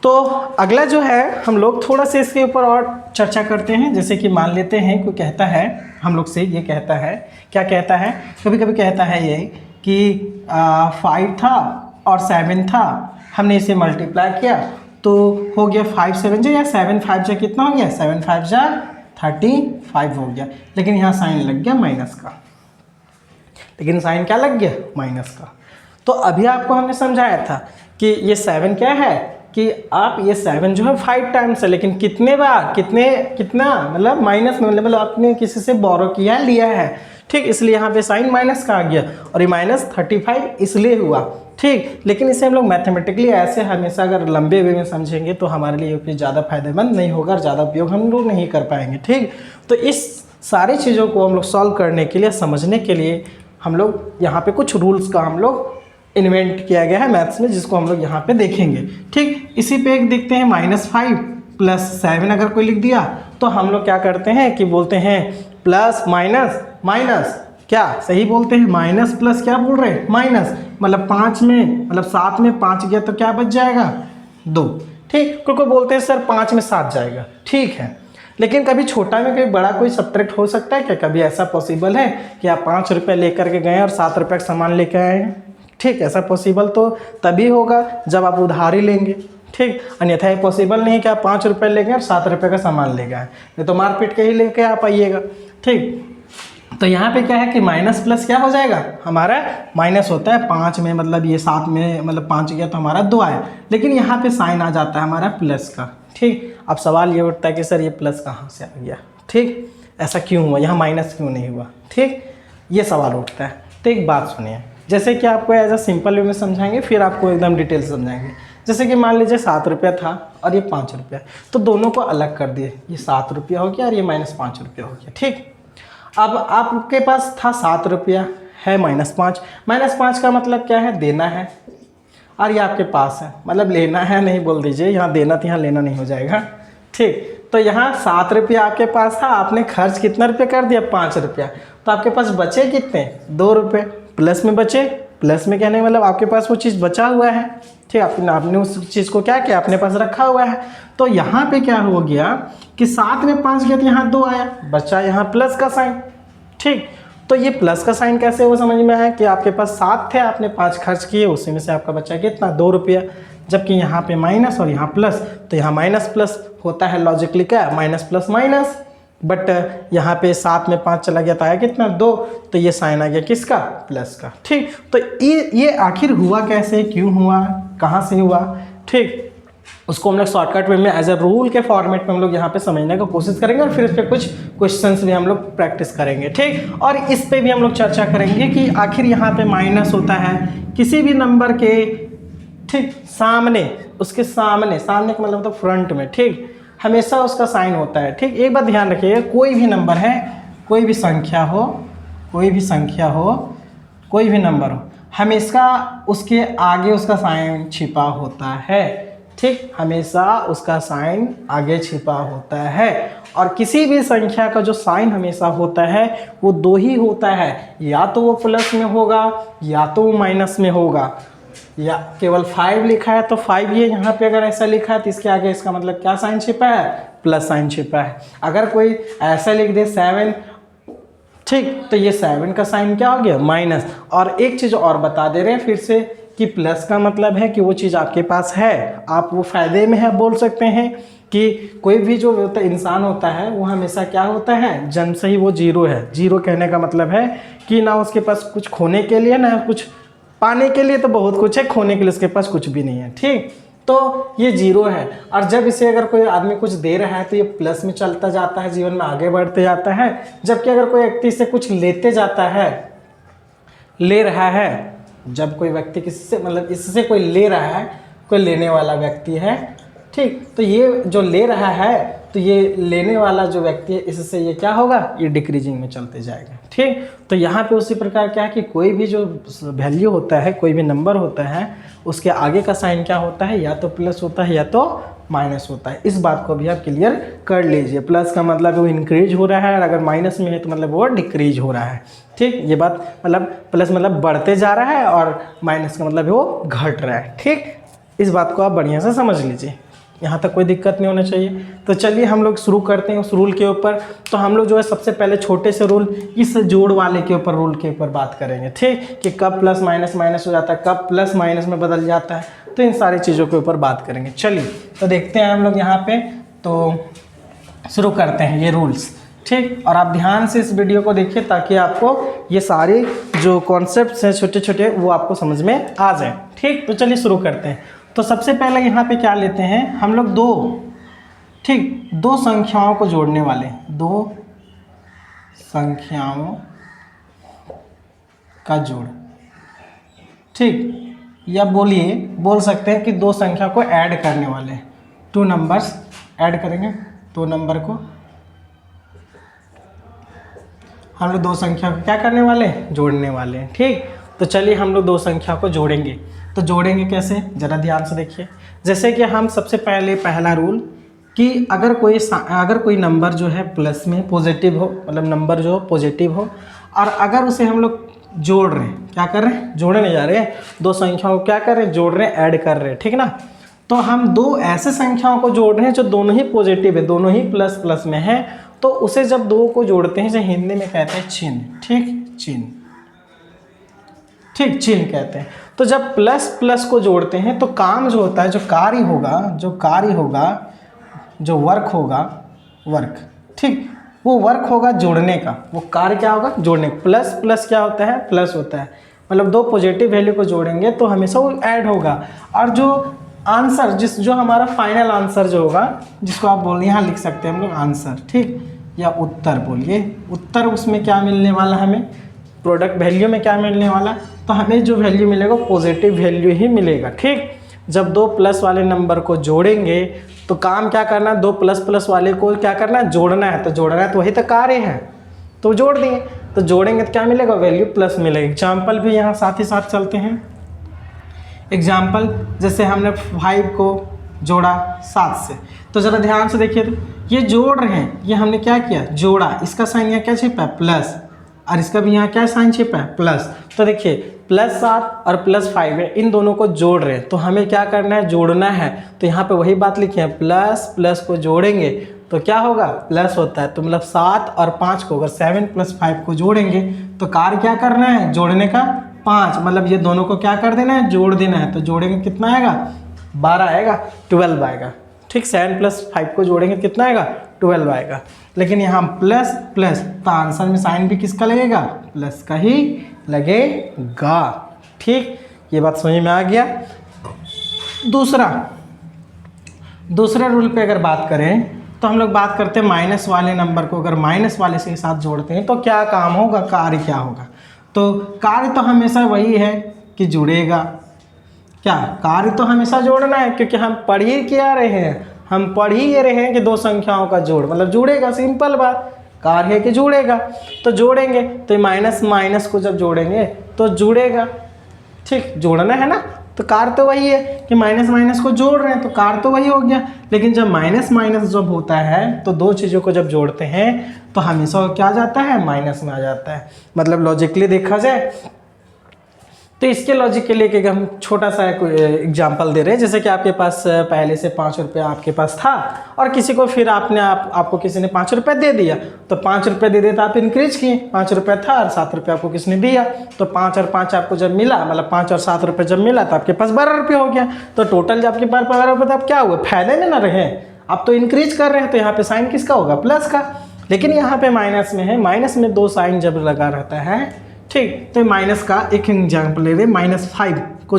तो अगला जो है हम लोग थोड़ा सा इसके ऊपर और चर्चा करते हैं। जैसे कि मान लेते हैं कोई कहता है हम लोग से, ये कहता है, क्या कहता है, कभी कभी कहता है ये कि 5 था और 7 था, हमने इसे मल्टीप्लाई किया तो हो गया 5 7 या 7 5 जा कितना हो गया, 7 5 जा 35 हो गया। लेकिन यहाँ साइन लग गया माइनस का, लेकिन साइन क्या लग गया, माइनस का। तो अभी आपको हमने समझाया था कि ये 7 क्या है, कि आप ये 7 जो है 5 टाइम्स है, लेकिन कितने बार, कितना मतलब माइनस में, मतलब आपने किसी से बोरो किया लिया है। ठीक, इसलिए यहाँ पे साइन माइनस का आ गया और ये -35 इसलिए हुआ। ठीक, लेकिन इसे हम लोग मैथमेटिकली ऐसे हमेशा अगर लंबे वे में समझेंगे तो हमारे लिए फिर ज़्यादा फायदेमंद नहीं होगा और ज़्यादा उपयोग हम लोग नहीं कर पाएंगे। ठीक, तो इस सारी चीज़ों को हम लोग सॉल्व करने के लिए, समझने के लिए हम लोग यहाँ पे कुछ रूल्स का हम लोग इन्वेंट किया गया है मैथ्स में, जिसको हम लोग यहाँ पे देखेंगे। ठीक, इसी पे एक देखते हैं -5 + 7 अगर कोई लिख दिया तो हम लोग क्या करते हैं कि बोलते हैं प्लस माइनस माइनस, क्या सही बोलते हैं, माइनस प्लस क्या बोल रहे हैं, माइनस, मतलब 5 में मतलब 7 में 5 गया तो क्या बच जाएगा 2। ठीक, कोई बोलते हैं सर 5 में 7 जाएगा, ठीक है, लेकिन कभी छोटा में कभी बड़ा कोई सब्ट्रैक्ट हो सकता है क्या? कभी ऐसा पॉसिबल है कि आप 5 रुपये लेकर के गए और 7 रुपये का सामान लेकर आए हैं? ठीक, ऐसा पॉसिबल तो तभी होगा जब आप उधारी लेंगे। ठीक, अन्यथा ये पॉसिबल नहीं है कि आप 5 रुपये ले गए और 7 रुपये का सामान ले गए, नहीं तो मार पीट के ही लेके आप आइएगा। ठीक, तो यहाँ पे क्या है कि माइनस प्लस क्या हो जाएगा, हमारा माइनस होता है 5 में, मतलब ये 7 में मतलब 5 गया तो हमारा 2 आया, लेकिन यहाँ पे साइन आ जाता है हमारा प्लस का। ठीक, अब सवाल ये उठता है कि सर ये प्लस कहाँ से आ गया, ठीक, ऐसा क्यों हुआ, यहाँ माइनस क्यों नहीं हुआ? ठीक, ये सवाल उठता है। तो एक बात सुनिए, जैसे कि आपको एज अ सिंपल वे में समझाएंगे, फिर आपको एकदम डिटेल समझाएंगे। जैसे कि मान लीजिए 7 रुपया था और ये 5 रुपया, तो दोनों को अलग कर दिए, ये 7 रुपया हो गया और ये -5 रुपया हो गया। ठीक, अब आपके पास था 7 रुपया है -5, -5 का मतलब क्या है, देना है, और ये आपके पास है, मतलब लेना है नहीं बोल दीजिए, यहाँ देना तो यहाँ लेना नहीं हो जाएगा। ठीक, तो यहाँ 7 रुपया आपके पास था, आपने खर्च कितना रुपये कर दिया, 5 रुपया, तो आपके पास बचे कितने, 2 रुपये, प्लस में बचे, प्लस में कहने मतलब आपके पास वो चीज़ बचा हुआ है। ठीक, आपने उस चीज़ को क्या किया, अपने पास रखा हुआ है। तो यहाँ पे क्या हो गया कि 7 में 5 गया तो यहाँ 2 आया, बचा यहाँ प्लस का साइन। ठीक, तो ये प्लस का साइन कैसे वो समझ में आया कि आपके पास 7 थे, आपने 5 खर्च किए, उसी में से आपका बचा कितना, 2 रुपया, जबकि यहाँ पे माइनस और यहाँ प्लस, तो यहाँ माइनस प्लस होता है लॉजिकली क्या, माइनस प्लस माइनस, बट यहाँ पे 7 में 5 चला गया तो आया कितना, 2, तो ये साइन आ गया किसका, प्लस का। ठीक, तो ये आखिर हुआ कैसे, क्यों हुआ, कहाँ से हुआ? ठीक, उसको हम लोग शॉर्टकट वे में एज अ रूल के फॉर्मेट में हम लोग यहाँ पे समझने का कोशिश करेंगे, और फिर इस पर कुछ क्वेश्चंस भी हम लोग प्रैक्टिस करेंगे। ठीक, और इस पे भी हम लोग चर्चा करेंगे कि आखिर यहाँ पे माइनस होता है किसी भी नंबर के, ठीक, सामने, उसके सामने, सामने का मतलब फ्रंट में, ठीक, हमेशा उसका साइन होता है। ठीक, एक बात ध्यान रखिएगा, कोई भी नंबर है, कोई भी संख्या हो, कोई भी संख्या हो, कोई भी नंबर हो, हमेशा उसके आगे उसका साइन छिपा होता है। ठीक, हमेशा उसका साइन आगे छिपा होता है, और किसी भी संख्या का जो साइन हमेशा होता है वो 2 ही होता है, या तो वो प्लस में होगा या तो वो माइनस में होगा। या केवल 5 लिखा है तो 5 ये यहाँ पे अगर ऐसा लिखा है तो इसके आगे इसका मतलब क्या साइन छिपा है, प्लस साइन छिपा है। अगर कोई ऐसा लिख दे 7, ठीक, तो ये 7 का साइन क्या हो गया, माइनस। और एक चीज़ और बता दे रहे हैं फिर से कि प्लस का मतलब है कि वो चीज़ आपके पास है, आप वो फ़ायदे में है, बोल सकते हैं कि कोई भी जो होता इंसान होता है वो हमेशा क्या होता है, जन्म से ही वो जीरो है। जीरो कहने का मतलब है कि ना उसके पास कुछ खोने के लिए, ना कुछ पाने के लिए, तो बहुत कुछ है, खोने के लिए उसके पास कुछ भी नहीं है। ठीक, तो ये जीरो है, और जब इसे अगर कोई आदमी कुछ दे रहा है तो ये प्लस में चलता जाता है, जीवन में आगे बढ़ते जाता है। जबकि अगर कोई व्यक्ति से कुछ लेते जाता है, ले रहा है, जब कोई व्यक्ति किसी से मतलब इससे कोई ले रहा है, कोई लेने वाला व्यक्ति है, ठीक, तो ये जो ले रहा है, तो ये लेने वाला जो व्यक्ति है, इससे ये क्या होगा, ये डिक्रीजिंग में चलते जाएगा। ठीक, तो यहाँ पे उसी प्रकार क्या है कि कोई भी जो वैल्यू होता है, कोई भी नंबर होता है, उसके आगे का साइन क्या होता है, या तो प्लस होता है या तो माइनस होता है। इस बात को भी आप क्लियर कर लीजिए। प्लस का मतलब वो इंक्रीज हो रहा है, और अगर माइनस में है तो मतलब वो डिक्रीज हो रहा है। ठीक, ये बात मतलब प्लस मतलब बढ़ते जा रहा है, और माइनस का मतलब वो घट रहा है। ठीक, इस बात को आप बढ़िया से समझ लीजिए, यहाँ तक कोई दिक्कत नहीं होना चाहिए। तो चलिए हम लोग शुरू करते हैं उस रूल के ऊपर। तो हम लोग जो है सबसे पहले छोटे से रूल, इस जोड़ वाले के ऊपर, रूल के ऊपर बात करेंगे। ठीक, कि कब प्लस माइनस माइनस हो जाता है, कब प्लस माइनस में बदल जाता है, तो इन सारी चीज़ों के ऊपर बात करेंगे। चलिए तो देखते हैं हम लोग यहाँ पे, तो शुरू करते हैं ये रूल्स। ठीक, और आप ध्यान से इस वीडियो को देखिए ताकि आपको ये सारे जो कॉन्सेप्ट्स हैं छोटे छोटे वो आपको समझ में आ जाए। ठीक, तो चलिए शुरू करते हैं। तो सबसे पहले यहाँ पे क्या लेते हैं हम लोग, दो संख्याओं को जोड़ने वाले, 2 संख्याओं का जोड़। ठीक, या बोल सकते हैं कि 2 संख्या को ऐड करने वाले, 2 नंबर्स ऐड करेंगे, 2 नंबर को हम लोग 2 संख्या को क्या करने वाले, जोड़ने वाले हैं। ठीक, तो चलिए हम लोग दो संख्या को जोड़ेंगे। तो जोड़ेंगे कैसे, ज़रा ध्यान से देखिए। जैसे कि हम सबसे पहले पहला रूल कि अगर कोई नंबर जो है प्लस में पॉजिटिव हो, मतलब नंबर जो पॉजिटिव हो, और अगर उसे हम लोग जोड़ रहे हैं, क्या कर रहे हैं, जोड़ने जा रहे हैं, दो संख्याओं को क्या कर रहे हैं, जोड़ रहे हैं, ऐड कर रहे हैं, ठीक ना। तो हम दो ऐसे संख्याओं को जोड़ रहे हैं जो दोनों ही पॉजिटिव है, दोनों ही प्लस प्लस में है, तो उसे जब दो को जोड़ते हैं, जो हिंदी में कहते हैं चिन्ह, ठीक, चिन्ह, ठीक, चिन्ह कहते हैं। तो जब प्लस प्लस को जोड़ते हैं तो काम जो होता है, जो कार्य होगा, जो वर्क होगा, वर्क, ठीक, वो वर्क होगा जोड़ने का। वो कार्य क्या होगा, जोड़ने का। प्लस प्लस क्या होता है, प्लस होता है, मतलब दो पॉजिटिव वैल्यू को जोड़ेंगे तो हमेशा वो ऐड होगा। और जो आंसर, जो हमारा फाइनल आंसर जो होगा, जिसको आप बोलिए, यहाँ लिख सकते हैं हम लोग आंसर, ठीक, या उत्तर बोलिए। उत्तर, उसमें क्या मिलने वाला हमें, प्रोडक्ट वैल्यू में क्या मिलने वाला, तो हमें जो वैल्यू मिलेगा पॉजिटिव वैल्यू ही मिलेगा, ठीक। जब दो प्लस वाले नंबर को जोड़ेंगे तो काम क्या करना है, दो प्लस प्लस वाले को क्या करना है, जोड़ना है। तो जोड़ना है तो वही तो कार्य है, तो जोड़ दिए। तो जोड़ेंगे तो क्या मिलेगा, वैल्यू प्लस मिलेगी। एग्जाम्पल भी यहाँ साथ ही साथ चलते हैं। एग्जाम्पल, जैसे हमने 5 को जोड़ा 7 से, तो ज़रा ध्यान से देखिए, तो ये जोड़ रहे हैं, ये हमने क्या किया, जोड़ा, इसका साइन यहाँ क्या छिपा है, प्लस, और इसका भी यहाँ क्या साइन छिपा है, प्लस। तो देखिए +7 और +5 है, इन दोनों को जोड़ रहे हैं, तो हमें क्या करना है, जोड़ना है। तो यहाँ पे वही बात लिखी है, प्लस प्लस को जोड़ेंगे तो क्या होगा, प्लस होता है। तो मतलब 7 और 5 को, अगर 7 + 5 को जोड़ेंगे तो कार्य क्या करना है, जोड़ने का 5, मतलब ये दोनों को क्या कर देना है, जोड़ देना है। तो जोड़ेंगे कितना आएगा, 12 आएगा, 12 आएगा, ठीक। 7 + 5 को जोड़ेंगे कितना आएगा, 12 आएगा। लेकिन यहाँ प्लस प्लस, तो आंसर में साइन भी किसका लगेगा, प्लस का ही लगेगा, ठीक। ये बात समझ में आ गया। दूसरा रूल पे अगर बात करें तो हम लोग बात करते हैं माइनस वाले नंबर को अगर माइनस वाले से साथ जोड़ते हैं तो क्या काम होगा, कार्य क्या होगा। तो कार्य तो हमेशा वही है कि जुड़ेगा, क्या, कार्य तो हमेशा जोड़ना है, क्योंकि हम पढ़ ही क्या रहे हैं, हम पढ़ ही ये रहे हैं कि दो संख्याओं का जोड़ मतलब जुड़ेगा, सिंपल बात, कार्य है कि जुड़ेगा। तो जोड़ेंगे तो माइनस माइनस को जब जोड़ेंगे तो जुड़ेगा, ठीक, जोड़ना है ना। तो कार्य तो वही है कि माइनस माइनस को जोड़ रहे हैं, तो कार्य तो वही हो गया। लेकिन जब माइनस माइनस जब होता है तो दो चीज़ों को जब जोड़ते हैं तो हमेशा क्या आ जाता है, माइनस में आ जाता है। मतलब लॉजिकली देखा जाए तो इसके लॉजिक के लिए कि हम छोटा सा कोई एग्जांपल दे रहे हैं, जैसे कि आपके पास पहले से 5 रुपया आपके पास था और किसी को फिर आपको किसी ने 5 रुपये दे दिया, तो 5 रुपये दे दिए तो आप इंक्रीज किए, 5 रुपया था और 7 रुपये आपको किसने दिया, तो 5 और 5 आपको जब मिला, मतलब 5 और 7 रुपये जब मिला तो आपके पास 12 रुपये हो गया। तो टोटल जब आपके पास 12 रुपये तो आप क्या हुआ, फायदे में ना रहे, आप तो इंक्रीज कर रहे हैं, तो यहाँ पे साइन किसका होगा, प्लस का। लेकिन यहाँ पे माइनस में है, माइनस में 2 साइन जब लगा रहता है, ठीक। तो माइनस का एक एग्जाम्पल ले रहे, -5 को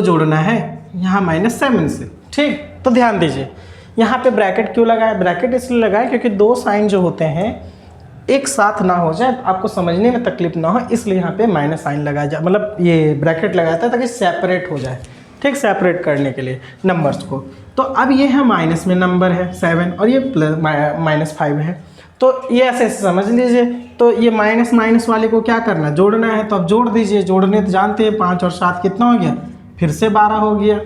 जोड़ना है यहाँ -7 से, ठीक। तो ध्यान दीजिए यहाँ पे ब्रैकेट क्यों लगाया, ब्रैकेट इसलिए लगाया क्योंकि 2 साइन जो होते हैं एक साथ ना हो जाए, आपको समझने में तकलीफ ना हो, इसलिए यहाँ पे माइनस साइन लगाया जाए, मतलब ये ब्रैकेट लगाया था ताकि सेपरेट हो जाए, ठीक, सेपरेट करने के लिए नंबर्स को। तो अब ये है माइनस में नंबर है 7 और ये प्लस -5 है, तो ये ऐसे समझ लीजिए। तो ये माइनस माइनस वाले को क्या करना है, जोड़ना है, तो अब जोड़ दीजिए। जोड़ने तो जानते हैं 5 और 7 कितना हो गया, फिर से 12 हो गया,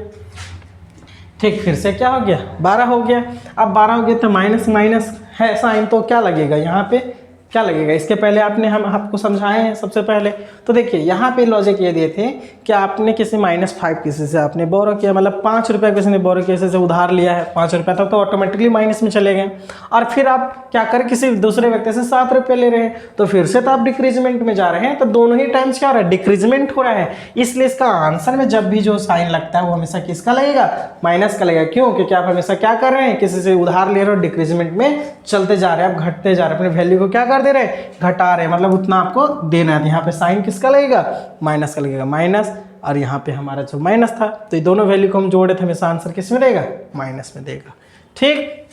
ठीक, फिर से क्या हो गया, 12 हो गया। अब 12 हो गया तो माइनस माइनस है साइन, तो क्या लगेगा यहाँ पे, क्या लगेगा। इसके पहले हम आपको समझाए हैं सबसे पहले। तो देखिए यहाँ पे लॉजिक ये दिए थे कि आपने किसी -5 किसी से आपने बोरो किया, मतलब 5 रुपये किसी ने बोरो किसी से उधार लिया है 5 रुपये, तब तो ऑटोमेटिकली माइनस में चले गए। और फिर आप क्या करें, किसी दूसरे व्यक्ति से 7 रुपये ले रहे हैं, तो फिर से तो आप डिक्रीजमेंट में जा रहे हैं, तो दोनों ही टाइम्स क्या हो रहा है, डिक्रीजमेंट हो रहा है। इसलिए इसका आंसर में जब भी जो साइन लगता है वो हमेशा किसका लगेगा, माइनस का लगेगा। क्यों, क्योंकि आप हमेशा क्या कर रहे हैं, किसी से उधार ले रहे हो, डिक्रीजमेंट में चलते जा रहे हैं, आप घटते जा रहे हैं, अपने वैल्यू को क्या कर दे रहे, घटा रहे, मतलब उतना आपको देना है। यहाँ पे साइन किसका लगेगा, माइनस का लगेगा, माइनस, और यहाँ पे हमारा जो माइनस था, तो ये दोनों वैल्यू को हम जोड़े थे, हमेशा आंसर किस में देगा, माइनस में देगा, ठीक।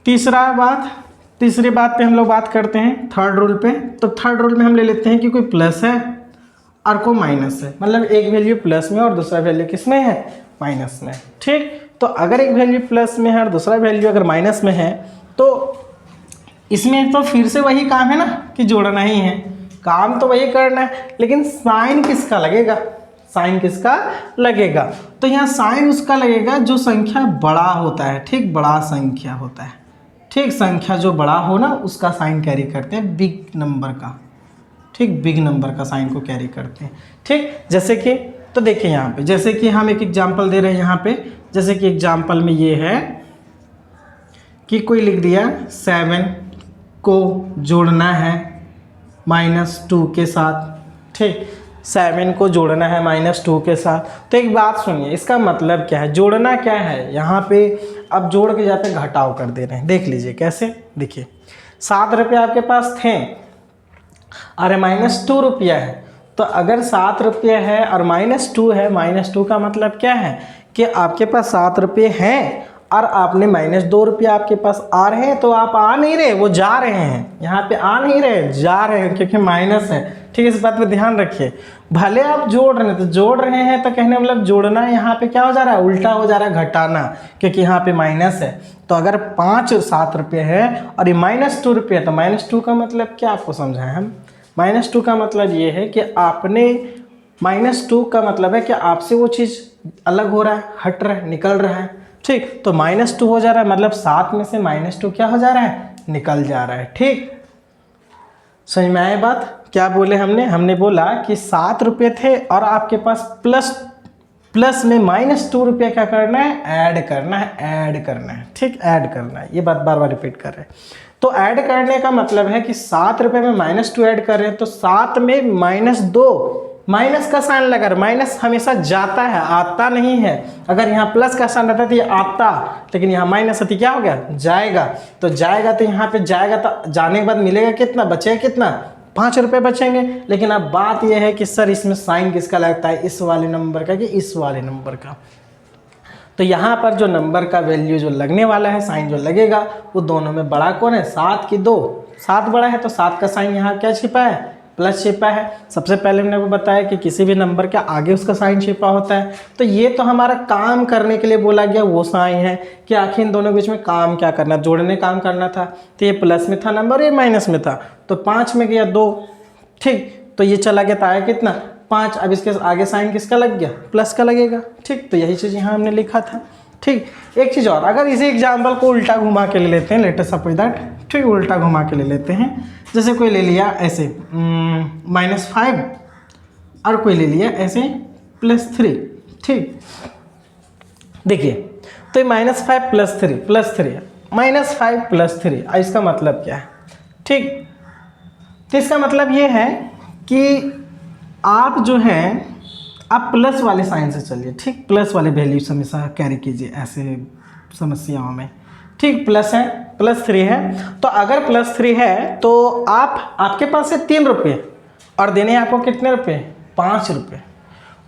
तीसरी बात पे हम लोग बात करते हैं थर्ड रूल पे। तो थर्ड रूल में हम ले लेते हैं कि कोई प्लस है और कोई माइनस है, मतलब एक वैल्यू प्लस में और दूसरा वैल्यू किस में है, माइनस में, ठीक। तो अगर एक वैल्यू प्लस में है और दूसरा वैल्यू अगर माइनस में है तो इसमें तो फिर से वही काम है ना कि जोड़ना ही है। काम तो वही करना है, लेकिन साइन किसका लगेगा, साइन किसका लगेगा, तो यहाँ साइन उसका लगेगा जो संख्या बड़ा होता है, ठीक, बड़ा संख्या होता है, ठीक, संख्या जो बड़ा हो ना उसका साइन कैरी करते हैं, बिग नंबर का, ठीक, बिग नंबर का साइन को कैरी करते हैं, ठीक। जैसे कि तो देखिए यहाँ पे, जैसे कि हम एक एग्जांपल दे रहे हैं यहाँ पे, जैसे कि एग्जांपल में ये है कि कोई लिख दिया 7 को जोड़ना है -2 के साथ, ठीक, 7 को जोड़ना है -2 के साथ। तो एक बात सुनिए, इसका मतलब क्या है, जोड़ना क्या है, यहाँ पे अब जोड़ के जाते घटाव कर दे रहे हैं, देख लीजिए कैसे, देखिए 7 रुपये आपके पास थे और -2 रुपया है, तो अगर 7 रुपये है और -2 है, -2 का मतलब क्या है कि आपके पास 7 रुपये हैं और आपने -2 रुपये आपके पास आ रहे हैं, तो आप आ नहीं रहे, वो जा रहे हैं, यहाँ पे आ नहीं रहे, जा रहे हैं, क्योंकि माइनस है, ठीक है, इस बात पे ध्यान रखिए। भले आप जोड़ रहे हैं तो जोड़ रहे हैं, तो कहने मतलब जोड़ना यहाँ पे क्या हो जा रहा है, उल्टा हो जा रहा है, घटाना, क्योंकि यहाँ पे माइनस है। तो अगर 7 रुपये है और ये -2 रुपये है, तो -2 का मतलब क्या आपको समझाएं हम, -2 का मतलब ये है कि आपने, -2 का मतलब है कि आपसे वो चीज़ अलग हो रहा है, हट रहा है, निकल रहा है, ठीक। तो -2 हो जा रहा है, मतलब 7 में से -2 क्या हो जा रहा है, निकल जा रहा है, ठीक। समझ में आए बात, क्या बोले हमने बोला कि 7 रुपये थे और आपके पास प्लस में -2 रुपये क्या करना है, ऐड करना है, ठीक, ऐड करना है, ये बात बार बार रिपीट कर रहे हैं। तो ऐड करने का मतलब है कि 7 रुपये में -2 ऐड कर रहे हैं, तो 7 में -2, माइनस का साइन लगा, माइनस हमेशा जाता है, आता नहीं है। अगर यहाँ प्लस का साइन रहता तो ये आता, लेकिन यहाँ माइनस है तो क्या हो गया, जाएगा। तो जाएगा तो यहाँ पे जाएगा, तो जाने के बाद मिलेगा कितना, बचेगा कितना, 5 रुपये बचेंगे। लेकिन अब बात यह है कि सर इसमें साइन किसका लगता है, इस वाले नंबर का कि इस वाले नंबर का। तो यहाँ पर जो नंबर का वैल्यू जो लगने वाला है, साइन जो लगेगा, वो दोनों में बड़ा कौन है, 7 की 2, 7 बड़ा है, तो 7 का साइन यहाँ क्या छिपा है, प्लस छिपा है। सबसे पहले मैंने आपको बताया कि किसी भी नंबर के आगे उसका साइन छिपा होता है। तो ये तो हमारा काम करने के लिए बोला गया वो साइन है कि आखिर इन दोनों के बीच में काम क्या करना, जोड़ने काम करना था। तो ये प्लस में था नंबर, ये माइनस में था, तो 5 में गया 2, ठीक, तो ये चला गया, तो आया कितना, 5। अब इसके आगे साइन किसका लग गया, प्लस का लगेगा, ठीक। तो यही चीज़ यहाँ हमने लिखा था, ठीक। एक चीज़ और, अगर इसी एग्जाम्पल को उल्टा घुमा के ले लेते हैं, लेट अस सपोज दैट, ठीक, उल्टा घुमा के ले लेते हैं। जैसे कोई ले लिया ऐसे -5 और कोई ले लिया ऐसे +3, ठीक। देखिए तो ये -5 + 3 -5 + 3, इसका मतलब क्या है, ठीक। तो इसका मतलब ये है कि आप जो है आप प्लस वाले साइन से चलिए, ठीक, प्लस वाले वैल्यू हमेशा कैरी कीजिए ऐसे समस्याओं में, ठीक। प्लस है, +3 है, तो अगर +3 है तो आपके पास है 3 रुपये और देने हैं आपको कितने रुपये, 5 रुपये।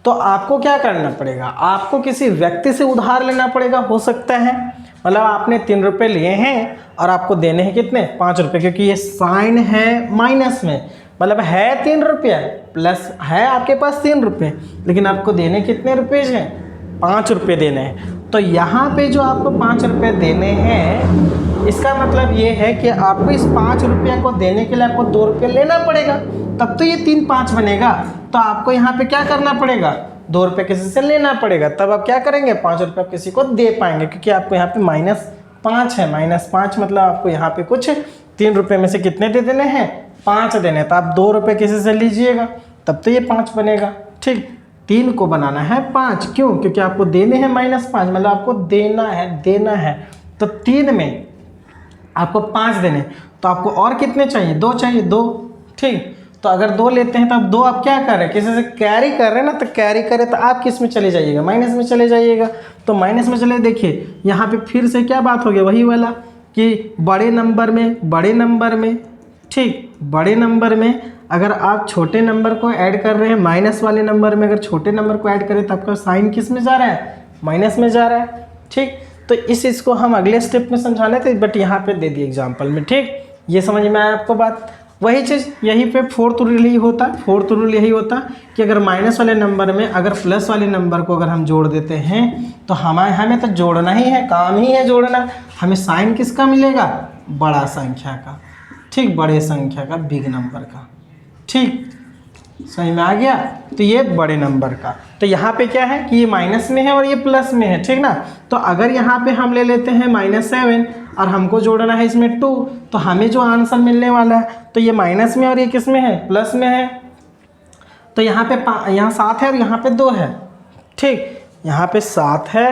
तो आपको क्या करना पड़ेगा, आपको किसी व्यक्ति से उधार लेना पड़ेगा, हो सकता है, मतलब आपने 3 रुपये लिए हैं और आपको देने हैं कितने, 5 रुपये, क्योंकि ये साइन है माइनस में, मतलब है 3 रुपया, प्लस है आपके पास 3 रुपये, लेकिन आपको देने कितने रुपये हैं, 5 रुपये देने हैं। तो यहाँ पे जो आपको 5 रुपये देने हैं, इसका मतलब ये है कि आपको इस 5 रुपये को देने के लिए आपको 2 रुपये लेना पड़ेगा, तब तो ये 3 5 बनेगा। तो आपको यहाँ पे क्या करना पड़ेगा, 2 रुपये किसी से लेना पड़ेगा, तब आप क्या करेंगे, 5 रुपये आप किसी को दे पाएंगे, क्योंकि आपको यहाँ पे -5 है, -5 मतलब आपको यहाँ पे कुछ 3 रुपये में से कितने दे देने हैं, 5 देने हैं। तो आप 2 रुपये किसी से लीजिएगा, तब तो ये 5 बनेगा, ठीक। 3 को बनाना है 5, क्यों, क्योंकि आपको देने हैं -5, मतलब आपको देना है। तो 3 में आपको 5 देने, तो आपको और कितने चाहिए, 2 चाहिए, 2, ठीक। तो अगर 2 लेते हैं तो अब 2 आप क्या कर रहे हैं, किसी से कैरी कर रहे हैं ना, तो कैरी करें तो आप किस में चले जाइएगा, माइनस में चले जाइएगा। तो माइनस में चले, देखिए यहाँ पे फिर से क्या बात हो गया, वही वाला कि बड़े नंबर में, ठीक, बड़े नंबर में अगर आप छोटे नंबर को ऐड कर रहे हैं, माइनस वाले नंबर में अगर छोटे नंबर को ऐड करें तो आपका साइन किस में जा रहा है, माइनस में जा रहा है, ठीक। तो इस चीज़ को हम अगले स्टेप में समझाने थे, बट यहाँ पे दे दिए एग्जाम्पल में, ठीक। ये समझ में आया आपको बात। वही चीज़ यहीं पे फोर्थ रूल यही होता कि अगर माइनस वाले नंबर में अगर प्लस वाले नंबर को अगर हम जोड़ देते हैं तो हमें तो जोड़ना ही है, काम ही है जोड़ना। हमें साइन किसका मिलेगा, बड़ा संख्या का, ठीक, बड़े संख्या का, बिग नंबर का, ठीक, सही में आ गया। तो ये बड़े नंबर का, तो यहाँ पे क्या है कि ये माइनस में है और ये प्लस में है, ठीक ना। तो अगर यहाँ पे हम ले लेते हैं -7 और हमको जोड़ना है इसमें 2, तो हमें जो आंसर मिलने वाला है तो ये माइनस में और ये किस में है, प्लस में है। तो यहाँ पे यहाँ 7 है और यहाँ पे 2 है, ठीक, यहाँ पे 7 है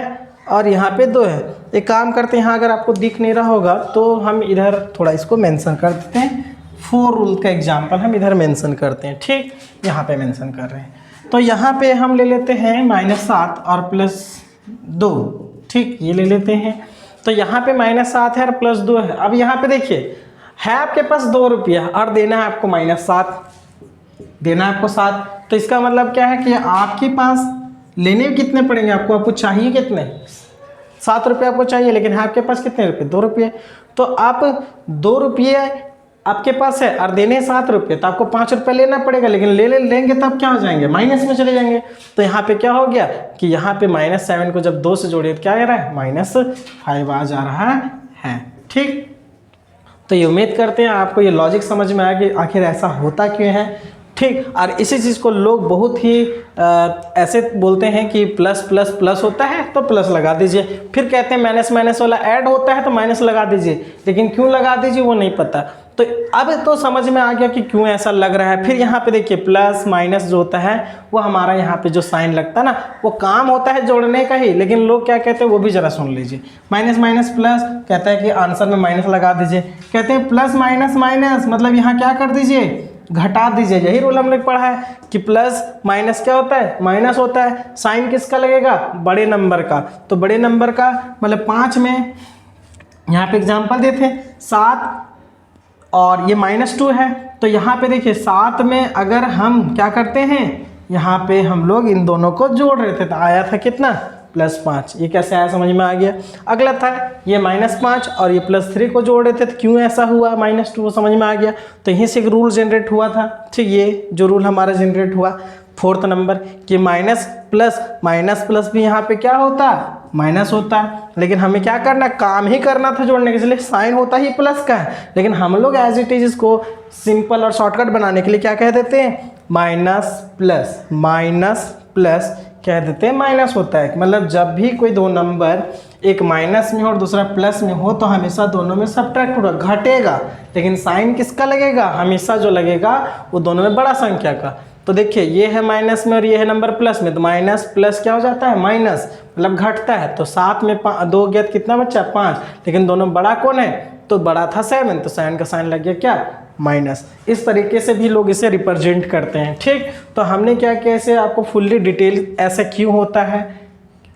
और यहाँ पे 2 है। एक काम करते हैं, यहाँ अगर आपको दिख नहीं रहा होगा तो हम इधर थोड़ा इसको मेंशन कर देते हैं। 4 रूल का एग्जाम्पल हम इधर मेंशन करते हैं, ठीक, यहाँ पे मेंशन कर रहे हैं। तो यहाँ पे हम ले लेते हैं -7 और +2, ठीक, ये ले लेते हैं। तो यहाँ पे -7 है और +2 है। अब यहाँ पे देखिए है आपके पास 2 रुपया और देना है आपको -7, देना है आपको 7। तो इसका मतलब क्या है कि आपके पास लेने कितने पड़ेंगे आपको, आपको चाहिए कितने, 7 रुपये आपको चाहिए, लेकिन है आपके पास कितने रुपये, 2 रुपये। तो आप 2 रुपये आपके पास है और देने 7 रुपये, तो आपको 5 रुपये लेना पड़ेगा, लेकिन लेंगे तब क्या हो जाएंगे, माइनस में चले जाएंगे। तो यहाँ पे क्या हो गया कि यहाँ पे -7 को जब 2 से जोड़े तो क्या आ रहा है, -5 आ जा रहा है, ठीक। तो ये उम्मीद करते हैं आपको ये लॉजिक समझ में आया कि आखिर ऐसा होता क्यों है, ठीक। और इसी चीज़ को लोग बहुत ही ऐसे बोलते हैं कि प्लस प्लस प्लस होता है तो प्लस लगा दीजिए, फिर कहते हैं माइनस माइनस वाला ऐड होता है तो माइनस लगा दीजिए, लेकिन क्यों लगा दीजिए वो नहीं पता। तो अब तो समझ में आ गया कि क्यों ऐसा लग रहा है। फिर यहाँ पे देखिए प्लस माइनस जो होता है वो हमारा यहाँ पे जो साइन लगता है ना, वो काम होता है जोड़ने का ही, लेकिन लोग क्या कहते हैं वो भी ज़रा सुन लीजिए। माइनस माइनस प्लस कहता है कि आंसर में माइनस लगा दीजिए, कहते हैं प्लस माइनस माइनस मतलब यहाँ क्या कर दीजिए, घटा दीजिए। यही रूल हमने पढ़ा है कि प्लस माइनस क्या होता है, माइनस होता है। साइन किसका लगेगा, बड़े नंबर का। तो बड़े नंबर का मतलब 5 में यहाँ पे एग्जांपल देते हैं 7 और ये -2 है। तो यहाँ पे देखिए 7 में अगर हम क्या करते हैं, यहाँ पे हम लोग इन दोनों को जोड़ रहे थे तो आया था कितना, +5। ये कैसे आया समझ में आ गया। अगला था ये -5 और ये +3 को जोड़ रहे थे तो क्यों ऐसा हुआ, -2 वो समझ में आ गया। तो यहीं से एक रूल जनरेट हुआ था, ठीक। ये जो रूल हमारा जनरेट हुआ 4th नंबर कि माइनस प्लस भी यहाँ पे क्या होता है, माइनस होता है। लेकिन हमें क्या करना, काम ही करना था जोड़ने के लिए, साइन होता ही प्लस का है, लेकिन हम लोग एज इट इज इसको सिंपल और शॉर्टकट बनाने के लिए क्या कह देते हैं, माइनस प्लस कह देते हैं। माइनस होता है मतलब जब भी कोई दो नंबर एक माइनस में हो और दूसरा प्लस में हो तो हमेशा दोनों में सब्ट्रैक्ट होगा, घटेगा, लेकिन साइन किसका लगेगा, हमेशा जो लगेगा वो दोनों में बड़ा संख्या का। तो देखिए ये है माइनस में और ये है नंबर प्लस में, तो माइनस प्लस क्या हो जाता है, माइनस, मतलब घटता है। तो 7 में 2 गया कितना बच्चा, 5, लेकिन दोनों बड़ा कौन है, तो बड़ा था 7, तो 7 का साइन लग गया क्या, माइनस। इस तरीके से भी लोग इसे रिप्रेजेंट करते हैं, ठीक। तो हमने क्या किया, इसे आपको फुल्ली डिटेल ऐसा क्यों होता है,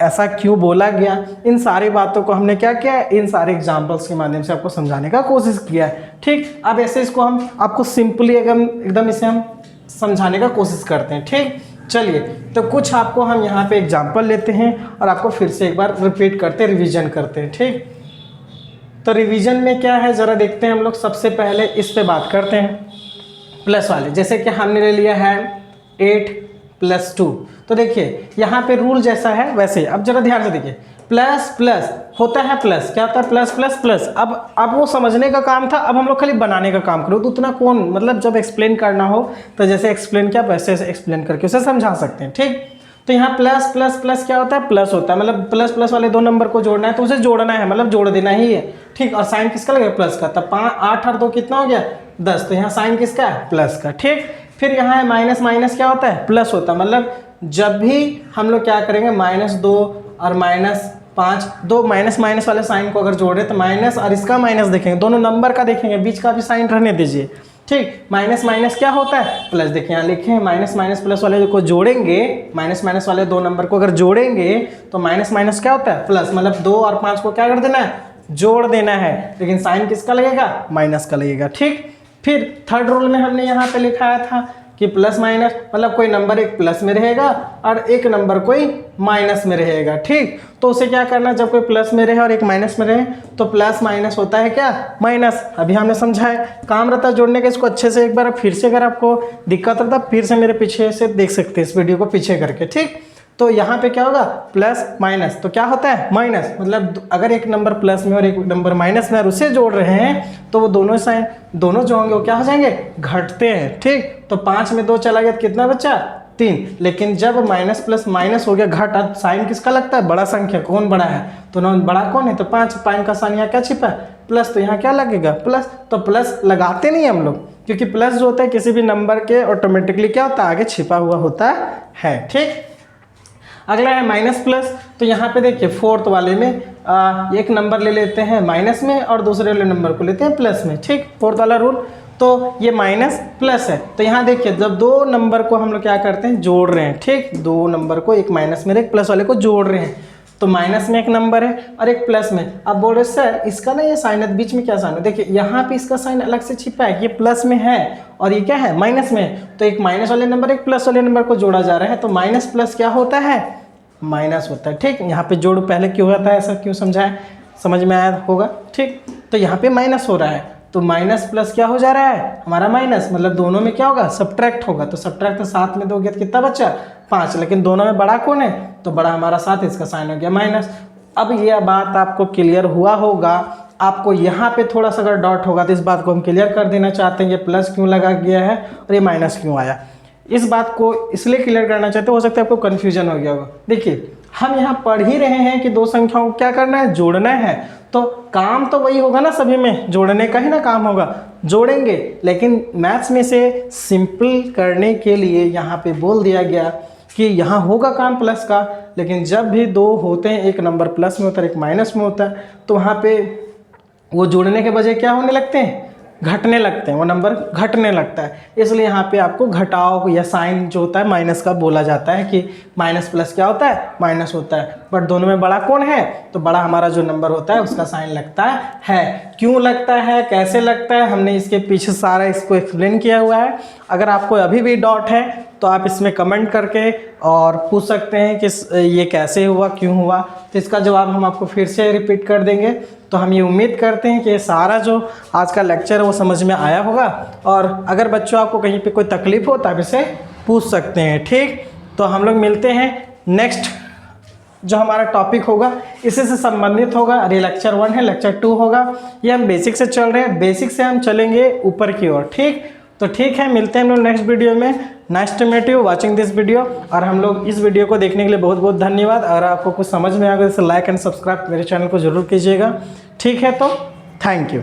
ऐसा क्यों बोला गया, इन सारी बातों को हमने क्या किया, इन सारे एग्जाम्पल्स के माध्यम से आपको समझाने का कोशिश किया है, ठीक। अब ऐसे इसको हम आपको सिंपली एकदम इसे हम समझाने का कोशिश करते हैं, ठीक। चलिए तो कुछ आपको हम यहाँ पे एग्जाम्पल लेते हैं और आपको फिर से एक बार रिपीट करते हैं, रिवीजन करते हैं, ठीक। तो रिवीजन में क्या है ज़रा देखते हैं हम लोग। सबसे पहले इस पे बात करते हैं प्लस वाले, जैसे कि हमने ले लिया है 8 + 2। तो देखिए यहाँ पे रूल जैसा है वैसे, अब जरा ध्यान से देखिए, प्लस प्लस होता है प्लस, क्या होता है, प्लस प्लस प्लस। अब वो समझने का काम था, अब हम लोग खाली बनाने का काम करो। तो उतना कौन, मतलब जब एक्सप्लेन करना हो तो जैसे एक्सप्लेन किया वैसे एक्सप्लेन करके उसे समझा सकते हैं, ठीक। तो यहाँ प्लस प्लस प्लस क्या होता है, प्लस होता है, मतलब प्लस प्लस वाले दो नंबर को जोड़ना है तो उसे जोड़ना है, मतलब जोड़ देना ही है, ठीक। और साइन किसका लगेगा, प्लस का। तब 8 और 2 कितना हो गया, 10। तो यहाँ साइन किसका है, प्लस का, ठीक। फिर यहाँ है माइनस, माइनस क्या होता है, प्लस होता है, मतलब जब भी हम लोग क्या करेंगे, -2 और -5, दो माइनस माइनस वाले साइन को अगर जोड़े तो माइनस और इसका माइनस देखेंगे, दोनों नंबर का देखेंगे, बीच का भी साइन रहने दीजिए, ठीक। माइनस माइनस क्या होता है, प्लस। देखिए यहाँ लिखे हैं माइनस माइनस प्लस वाले को जोड़ेंगे, माइनस माइनस वाले दो नंबर को अगर जोड़ेंगे तो माइनस माइनस क्या होता है, प्लस, मतलब 2 और 5 को क्या कर देना है, जोड़ देना है, लेकिन साइन किसका लगेगा, माइनस का लगेगा, ठीक। फिर 3rd रूल में हमने यहाँ पे लिखाया था कि प्लस माइनस मतलब कोई नंबर एक प्लस में रहेगा और एक नंबर कोई माइनस में रहेगा, ठीक। तो उसे क्या करना, जब कोई प्लस में रहे और एक माइनस में रहे तो प्लस माइनस होता है क्या, माइनस। अभी हमने समझाया, काम रहता है जोड़ने का। इसको अच्छे से एक बार फिर से अगर आपको दिक्कत रहता फिर से मेरे पीछे से देख सकते हैं इस वीडियो को पीछे करके, ठीक। तो यहाँ पे क्या होगा प्लस माइनस, तो क्या होता है माइनस, मतलब अगर एक नंबर प्लस में और एक नंबर माइनस में और उसे जोड़ रहे हैं तो वो दोनों साइन दोनों जो होंगे वो क्या हो जाएंगे घटते हैं। ठीक, तो 5 में 2 चला गया तो कितना बचा 3, लेकिन जब माइनस प्लस माइनस हो गया घट, अब साइन किसका लगता है बड़ा संख्या, कौन बड़ा है, तो ना बड़ा कौन है, तो 5 का साइन यहाँ क्या छिपा है प्लस, तो यहाँ क्या लगेगा प्लस, तो प्लस लगाते नहीं हम लोग क्योंकि प्लस जो होता है किसी भी नंबर के ऑटोमेटिकली क्या होता है आगे छिपा हुआ होता है। ठीक, अगला है माइनस प्लस, तो यहाँ पे देखिए फोर्थ वाले में एक नंबर ले लेते हैं माइनस में और दूसरे वाले नंबर को लेते हैं प्लस में। ठीक, फोर्थ वाला रूल, तो ये माइनस प्लस है, तो यहाँ देखिए जब दो नंबर को हम लोग क्या करते हैं जोड़ रहे हैं। ठीक, दो नंबर को एक माइनस में एक प्लस वाले को जोड़ रहे हैं, तो माइनस में एक नंबर है और एक प्लस में। अब बोल रहे सर इसका ना ये साइन है बीच में क्या साइन है, देखिए यहाँ पे इसका साइन अलग से छिपा है, ये प्लस में है और ये क्या है माइनस में, तो एक माइनस वाले नंबर एक प्लस वाले नंबर को जोड़ा जा रहा है, तो माइनस प्लस क्या होता है माइनस होता है। ठीक, यहाँ पे जोड़ पहले क्यों होता है ऐसा क्यों समझाया, समझ में आया होगा। ठीक, तो यहाँ पे माइनस हो रहा है, तो माइनस प्लस क्या हो जा रहा है हमारा माइनस, मतलब दोनों में क्या होगा सब्ट्रैक्ट होगा, तो सब्ट्रैक्ट 7 में दोगे तो कितना बचा 5, लेकिन दोनों में बड़ा कौन है, तो बड़ा हमारा 7, इसका साइन हो गया माइनस। अब यह बात आपको क्लियर हुआ होगा, आपको यहाँ पे थोड़ा सा अगर डॉट होगा तो इस बात को हम क्लियर कर देना चाहते हैं, ये प्लस क्यों लगा गया है और ये माइनस क्यों आया, इस बात को इसलिए क्लियर करना चाहते हो सकता है आपको कन्फ्यूजन हो गया होगा। देखिए हम यहाँ पढ़ ही रहे हैं कि दो संख्याओं को क्या करना है जोड़ना है, तो काम तो वही होगा ना सभी में, जोड़ने का ही ना काम होगा, जोड़ेंगे, लेकिन मैथ्स में से सिंपल करने के लिए यहाँ पे बोल दिया गया कि यहाँ होगा काम प्लस का, लेकिन जब भी दो होते हैं एक नंबर प्लस में होता है एक माइनस में होता है, तो वहाँ पे वो जोड़ने के बजाय क्या होने लगते हैं घटने लगते हैं, वो नंबर घटने लगता है, इसलिए यहाँ पे आपको घटाव या साइन जो होता है माइनस का बोला जाता है कि माइनस प्लस क्या होता है माइनस होता है, बट दोनों में बड़ा कौन है, तो बड़ा हमारा जो नंबर होता है उसका साइन लगता है। क्यों लगता है कैसे लगता है हमने इसके पीछे सारा इसको एक्सप्लेन किया हुआ है, अगर आपको अभी भी डाउट है तो आप इसमें कमेंट करके और पूछ सकते हैं कि ये कैसे हुआ क्यों हुआ, तो इसका जवाब हम आपको फिर से रिपीट कर देंगे। तो हम ये उम्मीद करते हैं कि ये सारा जो आज का लेक्चर है वो समझ में आया होगा, और अगर बच्चों आपको कहीं पे कोई तकलीफ हो तो आप इसे पूछ सकते हैं। ठीक, तो हम लोग मिलते हैं नेक्स्ट जो हमारा टॉपिक होगा इसी से संबंधित होगा, अरे लेक्चर 1 है, लेक्चर 2 होगा, ये हम बेसिक से चल रहे हैं, बेसिक से हम चलेंगे ऊपर की ओर। ठीक, तो ठीक है मिलते हैं हम लोग नेक्स्ट वीडियो में। Nice to meet you watching this video, और हम लोग इस वीडियो को देखने के लिए बहुत बहुत धन्यवाद। अगर आपको कुछ समझ में आ गया तो लाइक एंड सब्सक्राइब मेरे चैनल को जरूर कीजिएगा। ठीक है, तो थैंक यू।